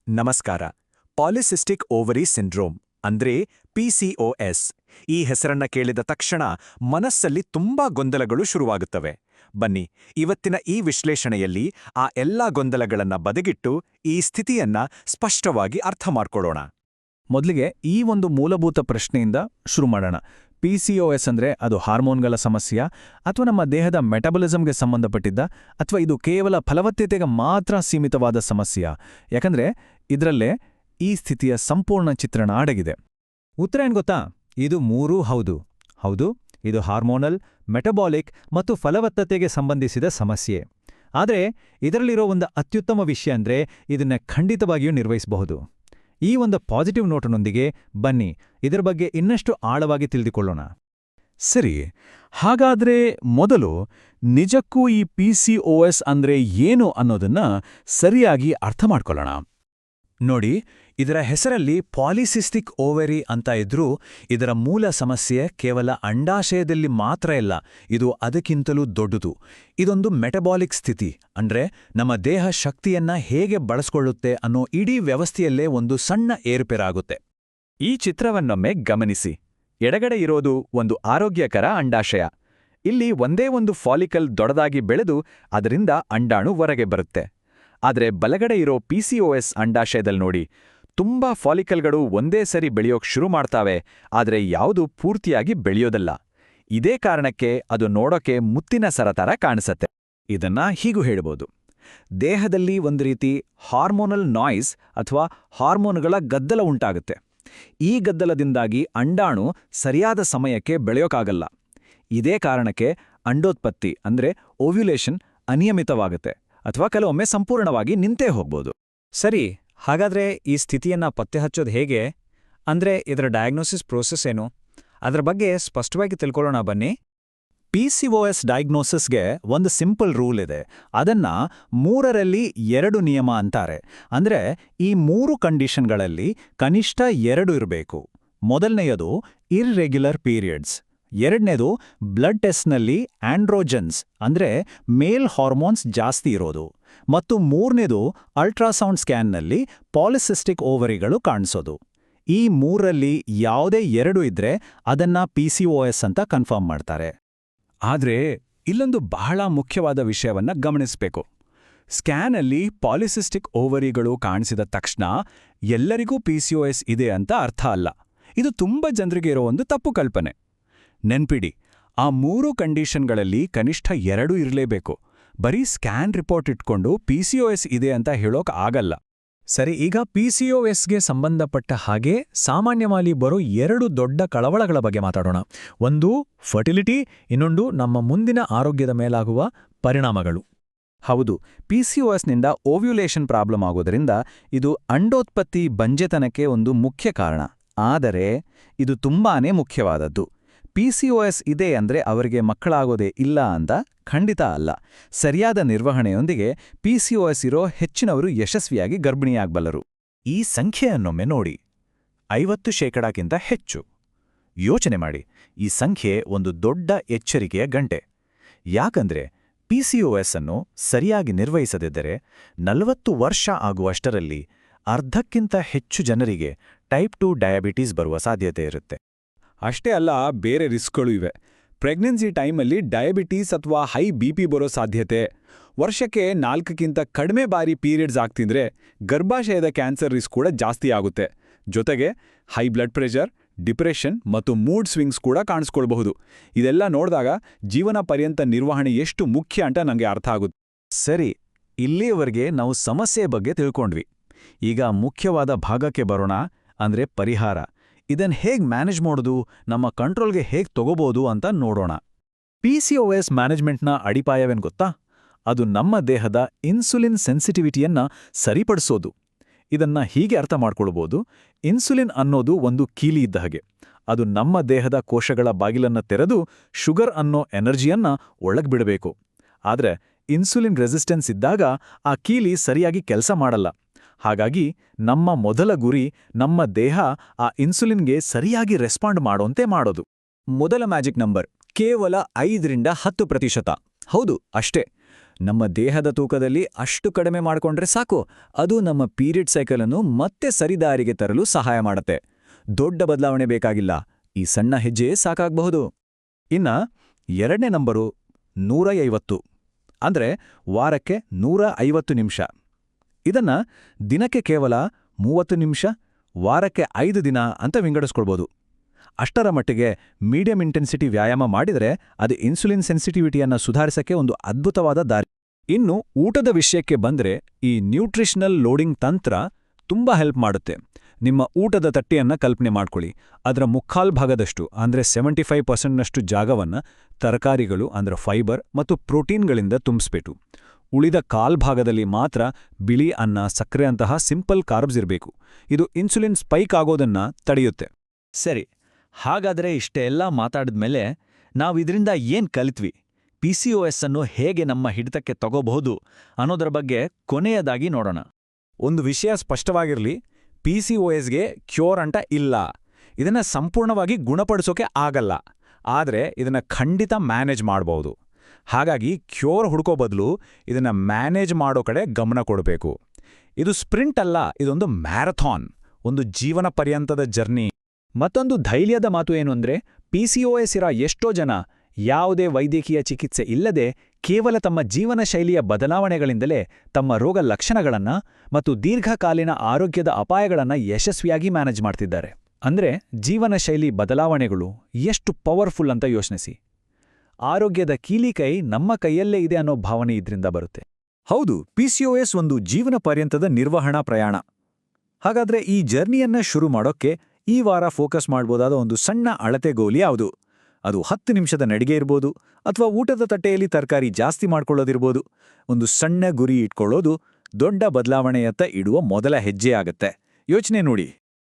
ನಮಸ್ಕಾರ. Polycystic ovary syndrome ಅಂದ್ರೆ PCOS. ಈ ಹೆಸರನ್ನ ಕೇಳಿದ ತಕ್ಷಣ ಮನಸ್ಸಲ್ಲಿ ತುಂಬಾ ಗೊಂದಲಗಳು ಶುರುವಾಗುತ್ತವೆ. ಬನ್ನಿ, ಇವತ್ತಿನ ಈ ವಿಶ್ಲೇಷಣೆಯಲ್ಲಿ ಆ ಎಲ್ಲಾ ಗೊಂದಲಗಳನ್ನ ಬದಿಗಿಟ್ಟು ಈ ಸ್ಥಿತಿಯನ್ನ ಸ್ಪಷ್ಟವಾಗಿ ಅರ್ಥ ಮಾಡ್ಕೊಳ್ಳೋಣ. ಮೊದಲಿಗೆ ಈ ಒಂದು ಮೂಲಭೂತ ಪ್ರಶ್ನೆಯಿಂದ ಶುರು ಮಾಡೋಣ. PCOS ಅಂದ್ರೆ ಅದು ಹಾರ್ಮೋನ್ಗಳ ಸಮಸ್ಯೆ ಅಥವಾ ನಮ್ಮ ದೇಹದ ಮೆಟಬಲಿಸಮ್ಗೆ ಸಂಬಂಧಪಟ್ಟಿದ್ದ, ಅಥವಾ ಇದು ಕೇವಲ ಫಲವತ್ತತೆಗೆ ಮಾತ್ರ ಸೀಮಿತವಾದ ಸಮಸ್ಯೆ? ಯಾಕಂದ್ರೆ ಇದರಲ್ಲೇ ಈ ಸ್ಥಿತಿಯ ಸಂಪೂರ್ಣ ಚಿತ್ರಣ ಅಡಗಿದೆ. ಉತ್ತರ ಏನ್ ಗೊತ್ತಾ? ಇದು ಮೂರೂ ಹೌದು, ಇದು ಹಾರ್ಮೋನಲ್, ಮೆಟಬಾಲಿಕ್ ಮತ್ತು ಫಲವತ್ತತೆಗೆ ಸಂಬಂಧಿಸಿದ ಸಮಸ್ಯೆ. ಆದರೆ ಇದರಲ್ಲಿರೋ ಒಂದು ಅತ್ಯುತ್ತಮ ವಿಷಯ ಅಂದ್ರೆ ಇದನ್ನ ಖಂಡಿತವಾಗಿಯೂ ನಿರ್ವಹಿಸಬಹುದು. ಈ ಒಂದು ಪಾಸಿಟಿವ್ ನೋಟ್ನೊಂದಿಗೆ ಬನ್ನಿ ಇದರ ಬಗ್ಗೆ ಇನ್ನಷ್ಟು ಆಳವಾಗಿ ತಿಳಿದುಕೊಳ್ಳೋಣ. ಸರಿ, ಹಾಗಾದ್ರೆ ಮೊದಲು ನಿಜಕ್ಕೂ ಈ PCOS ಅಂದ್ರೆ ಏನು ಅನ್ನೋದನ್ನ ಸರಿಯಾಗಿ ಅರ್ಥ ಮಾಡ್ಕೊಳ್ಳೋಣ. ನೋಡಿ, ಇದರ ಹೆಸರಲ್ಲಿ ಪಾಲಿಸಿಸ್ಟಿಕ್ ಓವರಿ ಅಂತ ಇದ್ರೂ ಇದರ ಮೂಲ ಸಮಸ್ಯೆ ಕೇವಲ ಅಂಡಾಶಯದಲ್ಲಿ ಮಾತ್ರ ಇಲ್ಲ, ಇದು ಅದಕ್ಕಿಂತಲೂ ದೊಡ್ಡದು. ಇದೊಂದು ಮೆಟಬಾಲಿಕ್ ಸ್ಥಿತಿ, ಅಂದ್ರೆ ನಮ್ಮ ದೇಹ ಶಕ್ತಿಯನ್ನ ಹೇಗೆ ಬಳಸ್ಕೊಳ್ಳುತ್ತೆ ಅನ್ನೋ ಇಡೀ ವ್ಯವಸ್ಥೆಯಲ್ಲೇ ಒಂದು ಸಣ್ಣ ಏರುಪೇರಾಗುತ್ತೆ. ಈ ಚಿತ್ರವನ್ನೊಮ್ಮೆ ಗಮನಿಸಿ. ಎಡಗಡೆ ಇರೋದು ಒಂದು ಆರೋಗ್ಯಕರ ಅಂಡಾಶಯ. ಇಲ್ಲಿ ಒಂದೇ ಒಂದು ಫಾಲಿಕಲ್ ದೊಡ್ಡದಾಗಿ ಬೆಳೆದು ಅದರಿಂದ ಅಂಡಾಣು ಹೊರಗೆ ಬರುತ್ತೆ. ಆದರೆ ಬಲಗಡೆ ಇರೋ PCOS ಅಂಡಾಶಯದಲ್ಲಿ ನೋಡಿ, ತುಂಬಾ ಫಾಲಿಕಲ್ಗಳು ಒಂದೇ ಸರಿ ಬೆಳೆಯೋಕ್ ಶುರು ಮಾಡ್ತಾವೆ, ಆದರೆ ಯಾವುದು ಪೂರ್ತಿಯಾಗಿ ಬೆಳೆಯೋದಲ್ಲ. ಇದೇ ಕಾರಣಕ್ಕೆ ಅದು ನೋಡೋಕೆ ಮುತ್ತಿನ ಸರ ಥರ ಕಾಣಿಸತ್ತೆ. ಇದನ್ನ ಹೀಗೂ ಹೇಳ್ಬೋದು: ದೇಹದಲ್ಲಿ ಒಂದು ರೀತಿ ಹಾರ್ಮೋನಲ್ ನಾಯ್ಸ್ ಅಥವಾ ಹಾರ್ಮೋನ್ಗಳ ಗದ್ದಲ ಉಂಟಾಗುತ್ತೆ. ಈ ಗದ್ದಲದಿಂದಾಗಿ ಅಂಡಾಣು ಸರಿಯಾದ ಸಮಯಕ್ಕೆ ಬೆಳೆಯೋಕ್ಕಾಗಲ್ಲ. ಇದೇ ಕಾರಣಕ್ಕೆ ಅಂಡೋತ್ಪತ್ತಿ ಅಂದ್ರೆ ಓವ್ಯುಲೇಷನ್ ಅನಿಯಮಿತವಾಗುತ್ತೆ, ಅಥವಾ ಕೆಲವೊಮ್ಮೆ ಸಂಪೂರ್ಣವಾಗಿ ನಿಂತೇ ಹೋಗ್ಬೋದು. ಸರಿ, ಹಾಗಾದ್ರೆ ಈ ಸ್ಥಿತಿಯನ್ನ ಪತ್ತೆ ಹಚ್ಚೋದು ಹೇಗೆ? ಅಂದ್ರೆ ಇದರ ಡಯಾಗ್ನೋಸಿಸ್ ಪ್ರೋಸೆಸ್ ಏನು? ಅದರ ಬಗ್ಗೆ ಸ್ಪಷ್ಟವಾಗಿ ತಿಳ್ಕೊಳ್ಳೋಣ ಬನ್ನಿ. PCOS ಡಯಾಗ್ನೋಸಿಸ್ಗೆ ಒಂದು ಸಿಂಪಲ್ ರೂಲ್ ಇದೆ. ಅದನ್ನ 3ರಲ್ಲಿ 2 ನಿಯಮ ಅಂತಾರೆ. ಅಂದ್ರೆ ಈ 3 ಕಂಡೀಷನ್ಗಳಲ್ಲಿ ಕನಿಷ್ಠ 2 ಇರಬೇಕು. ಮೊದಲನೆಯದು ಇರ್ರೆಗ್ಯುಲರ್ ಪೀರಿಯಡ್ಸ್, ಎರಡನೇದು ಬ್ಲಡ್ ಟೆಸ್ಟ್ನಲ್ಲಿ ಆಂಡ್ರೋಜನ್ಸ್ ಅಂದ್ರೆ ಮೇಲ್ ಹಾರ್ಮೋನ್ಸ್ ಜಾಸ್ತಿ ಇರೋದು, ಮತ್ತು ಮೂರನೇದು ಅಲ್ಟ್ರಾಸೌಂಡ್ ಸ್ಕ್ಯಾನ್ನಲ್ಲಿ ಪಾಲಿಸಿಸ್ಟಿಕ್ ಓವರಿಗಳು ಕಾಣಿಸೋದು. ಈ 3ರಲ್ಲಿ ಯಾವುದೇ 2 ಇದ್ರೆ ಅದನ್ನ PCOS ಅಂತ ಕನ್ಫರ್ಮ್ ಮಾಡ್ತಾರೆ. ಆದ್ರೆ ಇಲ್ಲೊಂದು ಬಹಳ ಮುಖ್ಯವಾದ ವಿಷಯವನ್ನ ಗಮನಿಸಬೇಕು. ಸ್ಕ್ಯಾನಲ್ಲಿ ಪಾಲಿಸಿಸ್ಟಿಕ್ ಓವರಿಗಳು ಕಾಣಿಸಿದ ತಕ್ಷಣ ಎಲ್ಲರಿಗೂ PCOS ಇದೆ ಅಂತ ಅರ್ಥ ಅಲ್ಲ. ಇದು ತುಂಬಾ ಜನರಿಗೆ ಇರೋ ಒಂದು ತಪ್ಪು ಕಲ್ಪನೆ. ನೆನ್ಪಿಡಿ, ಆ 3 ಕಂಡೀಷನ್ಗಳಲ್ಲಿ ಕನಿಷ್ಠ 2 ಇರಲೇಬೇಕು. ಬರೀ ಸ್ಕ್ಯಾನ್ ರಿಪೋರ್ಟ್ ಇಟ್ಕೊಂಡು PCOS ಇದೆ ಅಂತ ಹೇಳೋಕ್ ಆಗಲ್ಲ. ಸರಿ, ಈಗ PCOSಗೆ ಸಂಬಂಧಪಟ್ಟ ಹಾಗೆ ಸಾಮಾನ್ಯವಾಗಿ ಬರೋ 2 ದೊಡ್ಡ ಕಳವಳಗಳ ಬಗ್ಗೆ ಮಾತಾಡೋಣ. ಒಂದು ಫರ್ಟಿಲಿಟಿ, ಇನ್ನೊಂದು ನಮ್ಮ ಮುಂದಿನ ಆರೋಗ್ಯದ ಮೇಲಾಗುವ ಪರಿಣಾಮಗಳು. ಹೌದು, PCOSನಿಂದ ಓವ್ಯುಲೇಷನ್ ಪ್ರಾಬ್ಲಮ್ ಆಗೋದ್ರಿಂದ ಇದು ಅಂಡೋತ್ಪತ್ತಿ ಬಂಜೆತನಕ್ಕೆ ಒಂದು ಮುಖ್ಯ ಕಾರಣ. ಆದರೆ ಇದು ತುಂಬಾನೇ ಮುಖ್ಯವಾದದ್ದು. PCOS ಇದೆ ಅಂದ್ರೆ ಅವರಿಗೆ ಮಕ್ಕಳಾಗೋದೇ ಇಲ್ಲ ಅಂತ ಖಂಡಿತ ಅಲ್ಲ. ಸರಿಯಾದ ನಿರ್ವಹಣೆಯೊಂದಿಗೆ PCOS ಇರೋ ಹೆಚ್ಚಿನವರು ಯಶಸ್ವಿಯಾಗಿ ಗರ್ಭಿಣಿಯಾಗಬಲ್ಲರು. ಈ ಸಂಖ್ಯೆಯನ್ನೊಮ್ಮೆ ನೋಡಿ, 50% ಹೆಚ್ಚು. ಯೋಚನೆ ಮಾಡಿ, ಈ ಸಂಖ್ಯೆ ಒಂದು ದೊಡ್ಡ ಎಚ್ಚರಿಕೆಯ ಗಂಟೆ. ಯಾಕಂದ್ರೆ PCOS ಅನ್ನು ಸರಿಯಾಗಿ ನಿರ್ವಹಿಸದಿದ್ದರೆ 40 ವರ್ಷ ಆಗುವಷ್ಟರಲ್ಲಿ ಅರ್ಧಕ್ಕಿಂತ ಹೆಚ್ಚು ಜನರಿಗೆ ಟೈಪ್ 2 ಡಯಾಬಿಟೀಸ್ ಬರುವ ಸಾಧ್ಯತೆ ಇರುತ್ತೆ. ಅಷ್ಟೇ ಅಲ್ಲ, ಬೇರೆ ರಿಸ್ಕ್ಗಳು ಇವೆ. ಪ್ರೆಗ್ನೆನ್ಸಿ ಟೈಮಲ್ಲಿ ಡಯಾಬಿಟೀಸ್ ಅಥವಾ ಹೈ BP ಬರೋ ಸಾಧ್ಯತೆ, ವರ್ಷಕ್ಕೆ 4ಕ್ಕಿಂತ ಕಡಿಮೆ ಬಾರಿ ಪೀರಿಯಡ್ಸ್ ಆಗ್ತಿದ್ರೆ ಗರ್ಭಾಶಯದ ಕ್ಯಾನ್ಸರ್ ರಿಸ್ಕ್ ಕೂಡ ಜಾಸ್ತಿ ಆಗುತ್ತೆ. ಜೊತೆಗೆ ಹೈ ಬ್ಲಡ್ ಪ್ರೆಷರ್, ಡಿಪ್ರೆಷನ್ ಮತ್ತು ಮೂಡ್ ಸ್ವಿಂಗ್ಸ್ ಕೂಡ ಕಾಣಿಸ್ಕೊಳ್ಬಹುದು. ಇದೆಲ್ಲ ನೋಡಿದಾಗ ಜೀವನ ಪರ್ಯಂತ ನಿರ್ವಹಣೆ ಎಷ್ಟು ಮುಖ್ಯ ಅಂತ ನಂಗೆ ಅರ್ಥ ಆಗುತ್ತೆ. ಸರಿ, ಇಲ್ಲಿಯವರೆಗೆ ನಾವು ಸಮಸ್ಯೆ ಬಗ್ಗೆ ತಿಳ್ಕೊಂಡ್ವಿ. ಈಗ ಮುಖ್ಯವಾದ ಭಾಗಕ್ಕೆ ಬರೋಣ, ಅಂದ್ರೆ ಪರಿಹಾರ. ಇದನ್ ಹೇಗ್ ಮ್ಯಾನೇಜ್ ಮಾಡೋದು, ನಮ್ಮ ಕಂಟ್ರೋಲ್ಗೆ ಹೇಗ್ ತಗೋಬೋದು ಅಂತ ನೋಡೋಣ. PCOS ಮ್ಯಾನೇಜ್ಮೆಂಟ್ನ ಅಡಿಪಾಯವೇನ್ ಗೊತ್ತಾ? ಅದು ನಮ್ಮ ದೇಹದ ಇನ್ಸುಲಿನ್ ಸೆನ್ಸಿಟಿವಿಟಿಯನ್ನ ಸರಿಪಡಿಸೋದು. ಇದನ್ನ ಹೀಗೆ ಅರ್ಥ ಮಾಡ್ಕೊಳ್ಬೋದು: ಇನ್ಸುಲಿನ್ ಅನ್ನೋದು ಒಂದು ಕೀಲಿ ಇದ್ದ ಹಾಗೆ. ಅದು ನಮ್ಮ ದೇಹದ ಕೋಶಗಳ ಬಾಗಿಲನ್ನ ತೆರೆದು ಶುಗರ್ ಅನ್ನೋ ಎನರ್ಜಿಯನ್ನ ಒಳಗ್ಬಿಡಬೇಕು. ಆದ್ರೆ ಇನ್ಸುಲಿನ್ ರೆಸಿಸ್ಟೆನ್ಸ್ ಇದ್ದಾಗ ಆ ಕೀಲಿ ಸರಿಯಾಗಿ ಕೆಲಸ ಮಾಡಲ್ಲ. ಹಾಗಾಗಿ ನಮ್ಮ ಮೊದಲ ಗುರಿ ನಮ್ಮ ದೇಹ ಆ ಇನ್ಸುಲಿನ್ಗೆ ಸರಿಯಾಗಿ ರೆಸ್ಪಾಂಡ್ ಮಾಡೋಂತೆ ಮಾಡೋದು. ಮೊದಲ ಮ್ಯಾಜಿಕ್ ನಂಬರ್ ಕೇವಲ 5ರಿಂದ 10%. ಹೌದು, ಅಷ್ಟೇ. ನಮ್ಮ ದೇಹದ ತೂಕದಲ್ಲಿ ಅಷ್ಟು ಕಡಿಮೆ ಮಾಡಿಕೊಂಡ್ರೆ ಸಾಕು, ಅದು ನಮ್ಮ ಪೀರಿಯಡ್ ಸೈಕಲನ್ನು ಮತ್ತೆ ಸರಿದಾರಿಗೆ ತರಲು ಸಹಾಯ ಮಾಡುತ್ತೆ. ದೊಡ್ಡ ಬದಲಾವಣೆ ಬೇಕಾಗಿಲ್ಲ, ಈ ಸಣ್ಣ ಹೆಜ್ಜೆ ಸಾಕಾಗಬಹುದು. ಇನ್ನ 2ನೇ ನಂಬರು 150, ಅಂದ್ರೆ ವಾರಕ್ಕೆ 150 ನಿಮಿಷ. ಇದನ್ನ ದಿನಕ್ಕೆ ಕೇವಲ 30 ನಿಮಿಷ, ವಾರಕ್ಕೆ 5 ದಿನ ಅಂತ ವಿಂಗಡಿಸ್ಕೊಳ್ಬೋದು. ಅಷ್ಟರ ಮಟ್ಟಿಗೆ ಮೀಡಿಯಂ ಇಂಟೆನ್ಸಿಟಿ ವ್ಯಾಯಾಮ ಮಾಡಿದರೆ ಅದು ಇನ್ಸುಲಿನ್ ಸೆನ್ಸಿಟಿವಿಟಿಯನ್ನು ಸುಧಾರಿಸಕ್ಕೆ ಒಂದು ಅದ್ಭುತವಾದ ದಾರಿ. ಇನ್ನು ಊಟದ ವಿಷಯಕ್ಕೆ ಬಂದ್ರೆ ಈ ನ್ಯೂಟ್ರಿಷನಲ್ ಲೋಡಿಂಗ್ ತಂತ್ರ ತುಂಬಾ ಹೆಲ್ಪ್ ಮಾಡುತ್ತೆ. ನಿಮ್ಮ ಊಟದ ತಟ್ಟೆಯನ್ನ ಕಲ್ಪನೆ ಮಾಡ್ಕೊಳ್ಳಿ. ಅದರ ಮುಕ್ಕಾಲ್ ಭಾಗದಷ್ಟು ಅಂದ್ರೆ 75% ಜಾಗವನ್ನ ತರಕಾರಿಗಳು ಅಂದ್ರೆ ಫೈಬರ್ ಮತ್ತು ಪ್ರೋಟೀನ್ಗಳಿಂದ ತುಂಬಿಸ್ಬೇಕು. ಉಳಿದ ಕಾಲ್ಭಾಗದಲ್ಲಿ ಮಾತ್ರ ಬಿಳಿ ಅನ್ನ, ಸಕ್ಕರೆಯಂತಹ ಸಿಂಪಲ್ ಕಾರ್ಬ್ಸ್ ಇರಬೇಕು. ಇದು ಇನ್ಸುಲಿನ್ ಸ್ಪೈಕ್ ಆಗೋದನ್ನ ತಡೆಯುತ್ತೆ. ಸರಿ, ಹಾಗಾದ್ರೆ ಇಷ್ಟೆಲ್ಲ ಮಾತಾಡಿದ್ಮೇಲೆ ನಾವಿದ್ರಿಂದ ಏನ್ ಕಲಿತ್ವಿ, PCOS ಅನ್ನು ಹೇಗೆ ನಮ್ಮ ಹಿಡಿತಕ್ಕೆ ತಗೋಬಹುದು ಅನ್ನೋದರ ಬಗ್ಗೆ ಕೊನೆಯದಾಗಿ ನೋಡೋಣ. ಒಂದು ವಿಷಯ ಸ್ಪಷ್ಟವಾಗಿರಲಿ, PCOSಗೆ ಕ್ಯೂರ್ ಅಂತ ಇಲ್ಲ. ಇದನ್ನ ಸಂಪೂರ್ಣವಾಗಿ ಗುಣಪಡಿಸೋಕೆ ಆಗಲ್ಲ, ಆದರೆ ಇದನ್ನ ಖಂಡಿತ ಮ್ಯಾನೇಜ್ ಮಾಡಬಹುದು. ಹಾಗಾಗಿ ಕ್ಯೂರ್ ಹುಡ್ಕೋ ಬದಲು ಇದನ್ನ ಮ್ಯಾನೇಜ್ ಮಾಡೋ ಕಡೆ ಗಮನ ಕೊಡಬೇಕು. ಇದು ಸ್ಪ್ರಿಂಟ್ ಅಲ್ಲ, ಇದೊಂದು ಮ್ಯಾರಥಾನ್, ಒಂದು ಜೀವನ ಪರ್ಯಂತದ ಜರ್ನಿ. ಮತ್ತೊಂದು ಧೈರ್ಯದ ಮಾತು ಏನು ಅಂದ್ರೆ, PCOS ಇರೋ ಎಷ್ಟೋ ಜನ ಯಾವುದೇ ವೈದ್ಯಕೀಯ ಚಿಕಿತ್ಸೆ ಇಲ್ಲದೆ ಕೇವಲ ತಮ್ಮ ಜೀವನ ಶೈಲಿಯ ಬದಲಾವಣೆಗಳಿಂದಲೇ ತಮ್ಮ ರೋಗ ಲಕ್ಷಣಗಳನ್ನ ಮತ್ತು ದೀರ್ಘಕಾಲೀನ ಆರೋಗ್ಯದ ಅಪಾಯಗಳನ್ನ ಯಶಸ್ವಿಯಾಗಿ ಮ್ಯಾನೇಜ್ ಮಾಡ್ತಿದ್ದಾರೆ. ಅಂದ್ರೆ ಜೀವನ ಶೈಲಿ ಬದಲಾವಣೆಗಳು ಎಷ್ಟು ಪವರ್ಫುಲ್ ಅಂತ ಯೋಚಿಸಿ. ಆರೋಗ್ಯದ ಕೀಲಿಕೈ ನಮ್ಮ ಕೈಯಲ್ಲೇ ಇದೆ ಅನ್ನೋ ಭಾವನೆ ಇದ್ರಿಂದ ಬರುತ್ತೆ. ಹೌದು, PCOS ಒಂದು ಜೀವನ ಪರ್ಯಂತದ ನಿರ್ವಹಣಾ ಪ್ರಯಾಣ. ಹಾಗಾದ್ರೆ ಈ ಜರ್ನಿಯನ್ನ ಶುರು ಮಾಡೋಕ್ಕೆ ಈ ವಾರ ಫೋಕಸ್ ಮಾಡ್ಬೋದಾದ ಒಂದು ಸಣ್ಣ ಅಳತೆಗೋಲಿ ಯಾವುದು? ಅದು 10 ನಿಮಿಷದ ನಡಿಗೆ ಇರ್ಬೋದು, ಅಥವಾ ಊಟದ ತಟ್ಟೆಯಲ್ಲಿ ತರಕಾರಿ ಜಾಸ್ತಿ ಮಾಡ್ಕೊಳ್ಳೋದಿರ್ಬೋದು. ಒಂದು ಸಣ್ಣ ಗುರಿ ಇಟ್ಕೊಳ್ಳೋದು ದೊಡ್ಡ ಬದಲಾವಣೆಯತ್ತ ಇಡುವ ಮೊದಲ ಹೆಜ್ಜೆ ಆಗತ್ತೆ. ಯೋಚನೆ ನೋಡಿ.